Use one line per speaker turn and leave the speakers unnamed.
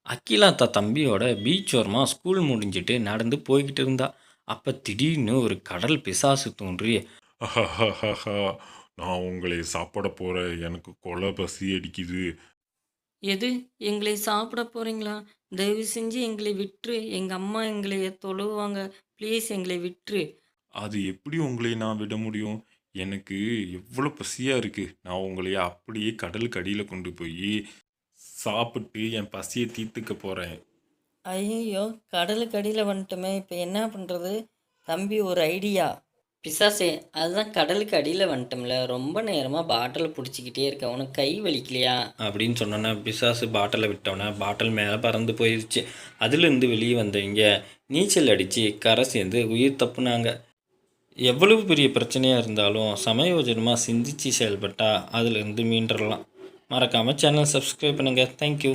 அகிலாத்தா தம்பியோட பீச் ஓரமாக ஸ்கூல் முடிஞ்சிட்டு நடந்து போய்கிட்டு இருந்தா. அப்போ திடீர்னு ஒரு கடல் பிசாசு தோன்றி,
அஹஹஹஹா! நான் உங்களை சாப்பிட போறேன். எனக்கு கொலை பசி அடிக்குது.
எது? எங்களை சாப்பிட போறீங்களா? தயவு செஞ்சு எங்களை விட்ரு. எங்க அம்மா எங்களைய தொழுவாங்க. ப்ளீஸ் எங்களை விட்ரு.
அது எப்படி உங்களை நான் விட முடியும்? எனக்கு எவ்வளோ பசியா இருக்கு. நான் உங்களைய அப்படியே கடலுக்கு அடியில கொண்டு போயி சாப்பிட்டு என் பசிய தீர்த்துக்க போறேன்.
ஐயய்யோ! கடலுக்கு அடியில வந்துட்டோமே! இப்ப என்ன பண்றது? தம்பி ஒரு ஐடியா. பிசாசே, அதுதான் கடலுக்கு அடியில வந்துட்டோம்ல. ரொம்ப நேரமா பாட்டில புடிச்சுக்கிட்டே இருக்க. உனக்கு கை வலிக்கலையா?
அப்படின்னு சொன்னோன்னே பிசாசு பாட்டிலை விட்டோன்னே பாட்டில் மேலே பறந்து போயிடுச்சு. அதுலேருந்து வெளியே வந்தவங்க நீச்சல் அடித்து கரை சேர்ந்து உயிர் தப்புனாங்க. எவ்வளவு பெரிய பிரச்சனையாக இருந்தாலும் சமயோஜனமாக சிந்திச்சு செயல்பட்டால் அதிலிருந்து மீண்டுடலாம். மறக்காமல் சேனல் சப்ஸ்கிரைப் பண்ணுங்கள். தேங்க்யூ.